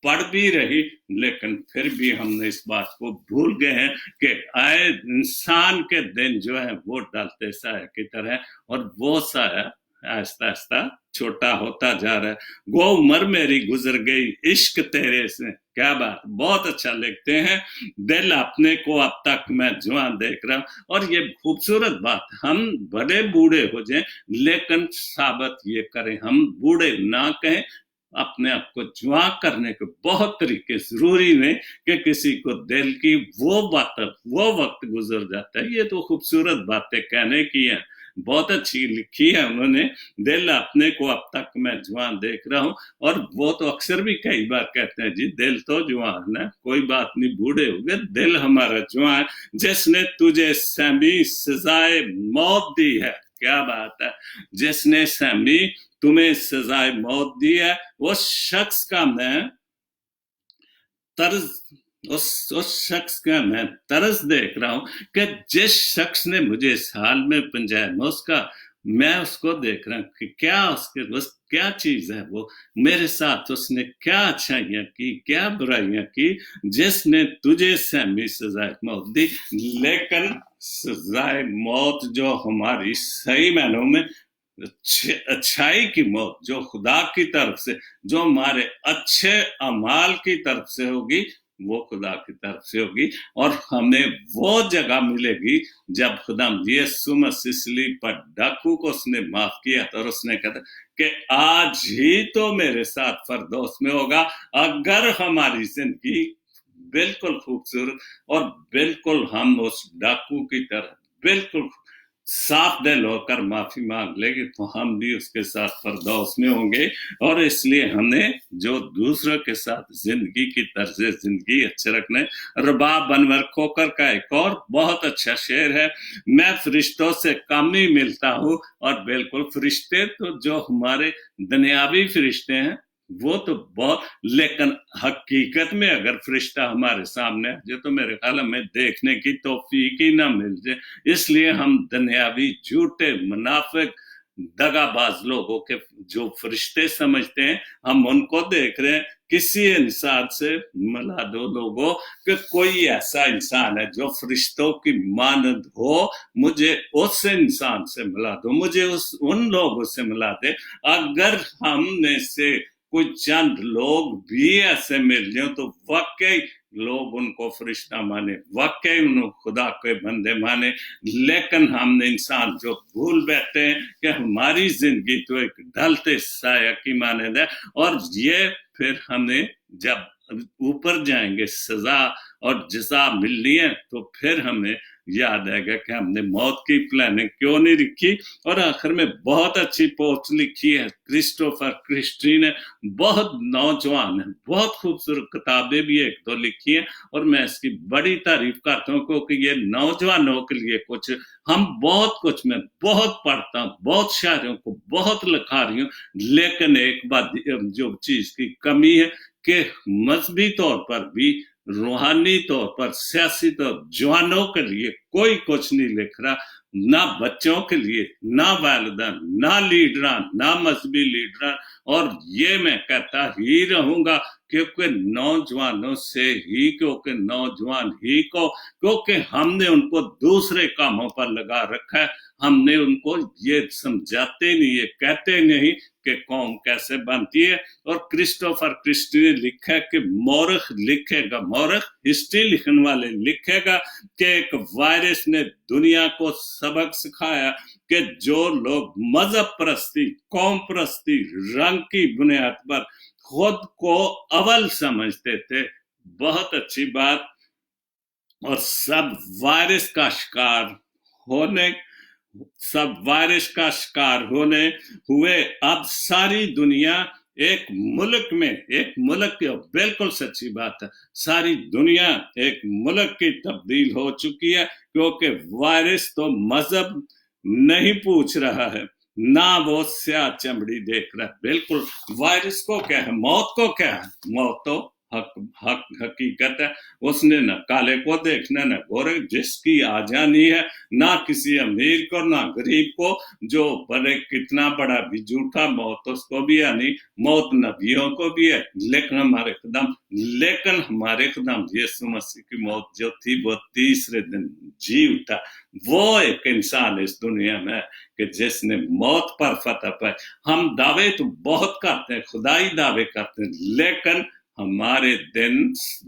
A: पड़ भी रही, लेकिन फिर भी हमने इस बात को भूल गए हैं कि आए इंसान के दिन जो है वो डालते साया की तरह, और वो साया आहिस्ता आहिस्ता छोटा होता जा रहा है। वो उम्र मेरी गुजर गई इश्क तेरे से, क्या बात, बहुत अच्छा लिखते हैं। दिल अपने को अब तक मैं जवान देख रहा हूं, और ये खूबसूरत बात, हम बड़े बूढ़े हो जाएं, लेकिन साबित ये करें, हम बूढ़े ना कहें, अपने आप को जवां करने के बहुत तरीके, जरूरी नहीं कि किसी को दिल की वो वक्त गुजर जाता है। ये तो खूबसूरत बातें कहने की है, बहुत अच्छी लिखी है उन्होंने। दिल अपने को अब तक मैं जवान देख रहा हूं, और वो तो अक्सर भी कई बार कहते हैं, जी दिल तो जवान है, कोई बात नहीं, बूढ़े हो गए, दिल हमारा जवान, जिसने तुझे समी सजाए मौत दी है, کیا بات ہے. جس نے سہمی تمہیں سزائے موت دی ہے اس شخص کا میں طرز اس شخص کا میں طرز دیکھ رہا ہوں کہ جس شخص نے مجھے اس حال میں پنجایا میں اس کو دیکھ رہا ہوں کہ کیا اس کے کیا چیز ہے وہ میرے ساتھ اس نے کیا اچھائیاں کی کیا برائیاں کی جس نے تجھے سہمی سزائے موت دی. لیکن سزائے موت جو ہماری صحیح معنوں میں اچھائی کی موت جو خدا کی طرف سے جو ہمارے اچھے اعمال کی طرف سے ہوگی وہ خدا کی طرف سے ہوگی اور ہمیں وہ جگہ ملے گی جب خدا یسوع مسیح صلیب پر ڈاکو کو اس نے معاف کیا اور اس نے کہا کہ آج ہی تو میرے ساتھ فردوس میں ہوگا اگر ہماری زندگی بالکل خوبصورت اور بالکل ہم اس ڈاکو کی طرح بالکل صاف دل ہو کر معافی مانگ لے گی تو ہم بھی اس کے ساتھ فردوس میں ہوں گے. اور اس لیے ہم نے جو دوسروں کے ساتھ زندگی کی طرز زندگی اچھے رکھنے. رباب انور کھوکر کا ایک اور بہت اچھا شعر ہے, میں فرشتوں سے کم ہی ملتا ہوں اور بالکل فرشتے تو جو ہمارے دنیاوی فرشتے ہیں وہ تو بہت, لیکن حقیقت میں اگر فرشتہ ہمارے سامنے جو تو میرے خیال میں دیکھنے کی توفیق ہی نہ مل جائے. اس لیے ہم دنیاوی جھوٹے منافق دغا باز لوگوں کے جو فرشتے سمجھتے ہیں ہم ان کو دیکھ رہے ہیں. کسی انسان سے ملا دو لوگوں کہ کوئی ایسا انسان ہے جو فرشتوں کی مانند ہو, مجھے اس انسان سے ملا دو, مجھے ان لوگوں سے ملا دے. اگر ہم میں سے کوئی چند لوگ بھی ایسے مل جائیں تو واقعی لوگ ان کو فرشتہ مانے, واقعی انہوں خدا کے بندے مانے. لیکن ہم نے انسان جو بھول بیٹھتے ہیں کہ ہماری زندگی تو ایک ڈھلتے سایہ کی مانند ہے اور یہ پھر ہمیں جب اوپر جائیں گے سزا اور جزا ملنی ہے تو پھر ہمیں یاد آئے گا کہ ہم نے موت کی پلاننگ کیوں نہیں لکھی. اور آخر میں بہت اچھی پوسٹ لکھی ہے کرسٹوفر کرسٹی نے, بہت نوجوان ہے, بہت خوبصورت کتابیں بھی ایک دو لکھی ہیں اور میں اس کی بڑی تعریف کرتا ہوں کیونکہ یہ نوجوانوں کے لیے کچھ ہم بہت کچھ میں بہت پڑھتا ہوں, بہت شاعروں کو بہت لکھا رہی ہوں, لیکن ایک بات جو چیز کی کمی ہے کہ مذہبی طور پر بھی روحانی طور پر سیاسی طور جوانوں کے لیے کوئی کچھ نہیں لکھ رہا, نہ بچوں کے لیے, نہ والدین, نہ لیڈران, نہ مذہبی لیڈران. اور یہ میں کہتا ہی رہوں گا کیونکہ نوجوانوں سے ہی, کیونکہ نوجوان ہی کو, کیونکہ ہم نے ان کو دوسرے کاموں پر لگا رکھا ہے. ہم نے ان کو یہ سمجھاتے نہیں, یہ کہتے نہیں کہ قوم کیسے بنتی ہے. اور کرسٹوفر کرسٹی نے لکھا کہ مورخ لکھے گا, مورخ ہسٹری لکھنے والے لکھے گا کہ ایک وائرس نے دنیا کو سبق سکھایا کہ جو لوگ مذہب پرستی, قوم پرستی, رنگ کی بنیاد پر خود کو اول سمجھتے تھے, بہت اچھی بات, اور سب وائرس کا شکار ہونے ہوئے. اب ساری دنیا ایک ملک کی, بالکل سچی بات ہے, ساری دنیا ایک ملک کی تبدیل ہو چکی ہے کیونکہ وائرس تو مذہب نہیں پوچھ رہا ہے, نہ وہ سیاہ چمڑی دیکھ رہا ہے. بالکل وائرس کو کیا ہے, موت کو کیا ہے, موت تو حقیقت ہے. اس نے نہ کالے کو دیکھنا نہ گورے, جس کی آ جانی ہے, نہ کسی امیر کو نہ غریب کو, جو بڑے کتنا بڑا بھی جھوٹا موت اس کو بھی آنی, موت نبیوں کو بھی ہے. لیکن ہمارے خدام یسوع مسیح کی موت جو تھی وہ تیسرے دن جی اٹھا. وہ ایک انسان اس دنیا میں کہ جس نے موت پر فتح پائی. ہم دعوے تو بہت کرتے ہیں, خدائی دعوے کرتے ہیں, لیکن ہمارے دن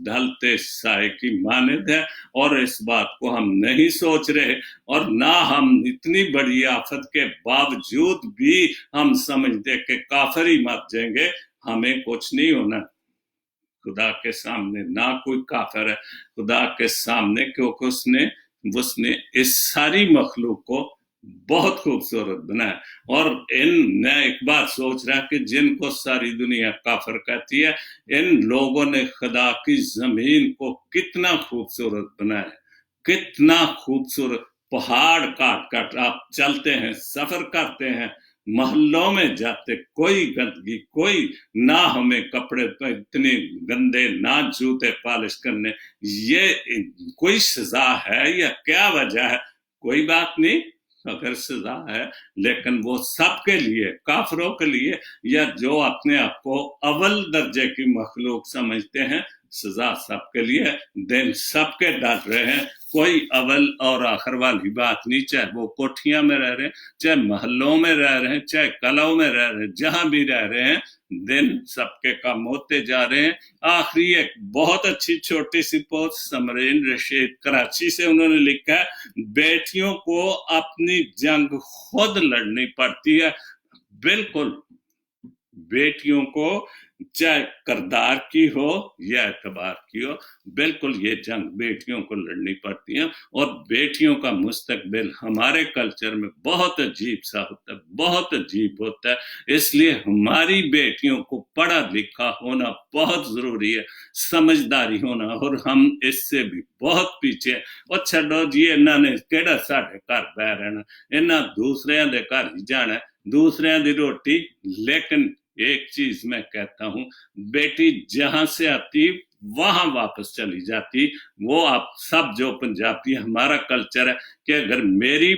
A: ڈھلتے سائے کی مانند ہے اور اس بات کو ہم نہیں سوچ رہے. اور نہ ہم اتنی بڑی آفت کے باوجود بھی ہم سمجھتے کہ کافر ہی مر جائیں گے. ہمیں کچھ نہیں ہونا خدا کے سامنے, نہ کوئی کافر ہے خدا کے سامنے, کیونکہ اس نے اس ساری مخلوق کو بہت خوبصورت بنایا. اور میں ایک بات سوچ رہا کہ جن کو ساری دنیا کافر کہتی ہے, ان لوگوں نے خدا کی زمین کو کتنا خوبصورت بنایا, کتنا خوبصورت. पहाड़ काट काट आप चलते हैं, सफर करते हैं, महल्लों में जाते, कोई गंदगी, कोई ना हमें कपड़े पे इतने गंदे, ना जूते पॉलिश करने, ये कोई सजा है या क्या वजह है? कोई बात नहीं, अगर सजा है, लेकिन वो सबके लिए, काफरों के लिए, या जो अपने आप को अव्वल दर्जे की मखलूक समझते हैं, सजा सबके लिए, दिन सबके डर रहे हैं। कोई अव्वल और आखिर वाली बात नहीं, चाहे वो कोठियां में रह रहे हैं, चाहे महलों में रह रहे हैं, चाहे कलों में रह रहे हैं, जहां भी रह रहे हैं, दिन सबके कम होते जा रहे हैं। आखिरी एक बहुत अच्छी छोटी सी पोस्ट समरीन रशीद कराची से उन्होंने लिखा है, बेटियों को अपनी जंग खुद लड़नी पड़ती है। बिल्कुल, बेटियों को चाहे करदार की हो या एतबार की हो, बिल्कुल ये जंग बेटियों को लड़नी पड़ती है। और बेटियों का मुस्तकबिल हमारे कल्चर में बहुत अजीब सा होता है, बहुत अजीब होता है। इसलिए हमारी बेटियों को पढ़ा लिखा होना बहुत जरूरी है, समझदारी होना, और हम इससे भी बहुत पीछे। और छो जी, इन्होंने केड़ा साढ़े घर बह रहना, इन्हें दूसरिया के घर ही जाना, दूसरिया की रोटी। लेकिन एक चीज मैं कहता हूं, बेटी जहां से आती वहां वापस चली जाती। वो आप सब जो पंजाबी, हमारा कल्चर है कि अगर मेरी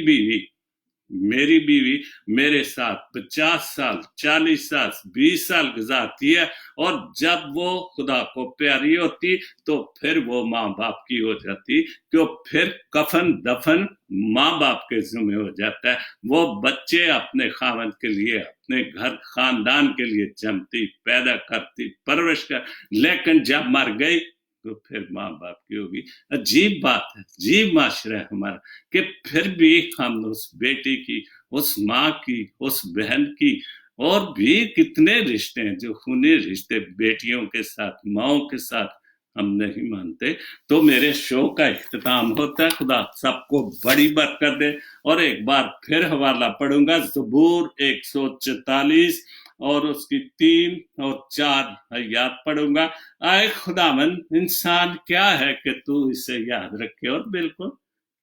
A: बीवी मेरे साथ 50 साल, 40 साल, 20 साल गुजारती है, और जब वो खुदा को प्यारी होती तो फिर वो माँ बाप की हो जाती, क्यों? फिर कफन दफन माँ बाप के जिम्मे हो जाता है। वो बच्चे अपने खावंद के लिए, अपने घर खानदान के लिए जमती, पैदा करती, परवरिश कर, लेकिन जब मर गई तो फिर माँ बाप की होगी। अजीब बात है, अजीब माशरा है हमारा, कि फिर भी हम उस बेटी की, उस माँ की, उस बहन की, और भी कितने रिश्ते हैं जो खूनी रिश्ते बेटियों के साथ, माओं के साथ हम नहीं मानते। तो मेरे शो का इख्तिताम होता है। खुदा सबको बड़ी बरकत दे। और एक बार फिर हवाला पढ़ूंगा, ज़बूर 144 और उसकी 3 और 4 आयत पढ़ूंगा। आए खुदावन, इंसान क्या है कि तू इसे याद रखे? और बिल्कुल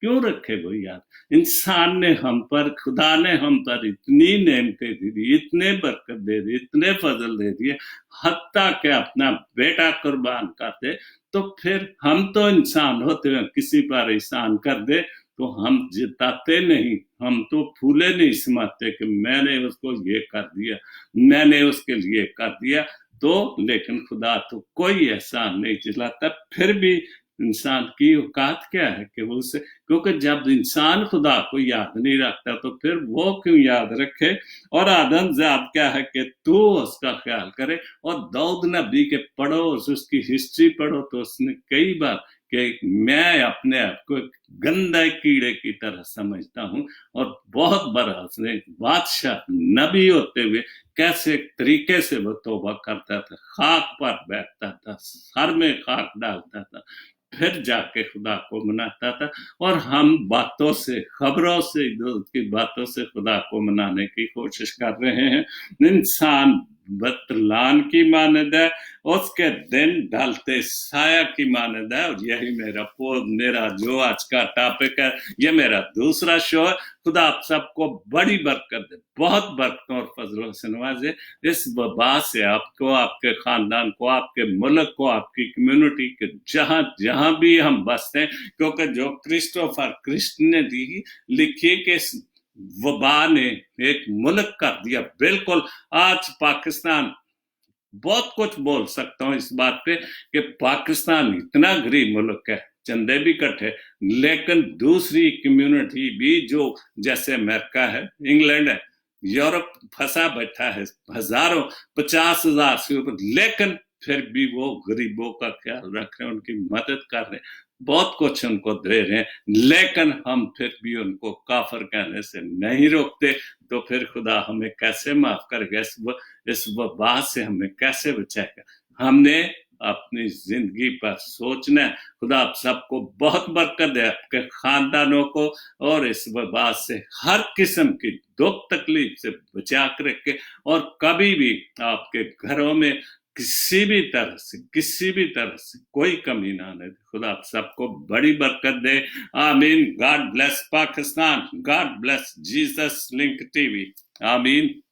A: क्यों रखे वो याद? इंसान ने हम पर, खुदा ने हम पर इतनी नेमतें दे दी, इतने बरकत दे दी, इतने फजल दे दिए, हत्ता के अपना बेटा कुर्बान कर दे। तो फिर हम तो इंसान होते हैं, किसी पर एहसान कर दे तो हम जिताते नहीं, हम तो फूले नहीं समाते कि मैंने उसको ये कर दिया, मैंने उसके लिए कर दिया। तो लेकिन खुदा तो कोई एहसान नहीं जिलाता। फिर भी इंसान की औकात क्या है कि वो उसे, क्योंकि जब इंसान खुदा को याद नहीं रखता तो फिर वो क्यों याद रखे? और आदम जात क्या है कि तू उसका ख्याल करे। और दाऊद नबी के पढ़ो, उसकी हिस्ट्री पढ़ो, तो उसने कई बार कि मैं अपने आप को गंदे कीड़े की तरह समझता हूं, और बहुत बड़ा उसने बादशाह नबी होते हुए कैसे तरीके से वो तौबा करता था, खाक पर बैठता था, सर में खाक डालता था, फिर जाके खुदा को मनाता था। और हम बातों से, खबरों से, की बातों से खुदा को मनाने की कोशिश कर रहे हैं। इंसान बतलान की मानद है, उसके दिन ढलते साया की मानद है। और यही मेरा जो आज का टॉपिक है, ये मेरा दूसरा शो है। खुदा आप सबको बड़ी बरकत दे, बहुत बरकतों और फजलों से नवाजे। इस वबा से आपको, आपके खानदान को, आपके मुल्क को, आपकी कम्युनिटी के जहां जहां भी हम बसते हैं, क्योंकि जो क्रिस्टोफर क्रिस्ट ने लिखी कि वबा ने एक मुल्क कर दिया। बिल्कुल, आज पाकिस्तान, बहुत कुछ बोल सकता हूं इस बात पे कि पाकिस्तान इतना गरीब मुल्क है, चंदे भी इकट्ठे, लेकिन दूसरी कम्युनिटी भी जो जैसे अमेरिका है, इंग्लैंड है, यूरोप फंसा बैठा है, हजारों, 50,000 से ऊपर, लेकिन फिर भी वो गरीबों का ख्याल रख रहे हैं, उनकी मदद कर रहे हैं, बहुत कुछ उनको दे रहे हैं, लेकिन हम फिर भी उनको काफिर कहने से नहीं रोकते। तो फिर खुदा हमें कैसे माफ करेगा? इस वबा से हमें कैसे बचाएगा? हमने अपनी जिंदगी पर सोचना है। खुदा आप सबको बहुत बरकत दे, आपके खानदानों को, और इस वबा से हर किस्म की दुख तकलीफ से बचा कर रखे। और कभी भी आपके घरों में کسی بھی طرح سے کوئی کمی نہ آنے دے. خدا آپ سب کو بڑی برکت دے. آمین. God bless Pakistan. God bless Jesus link T V. آمین.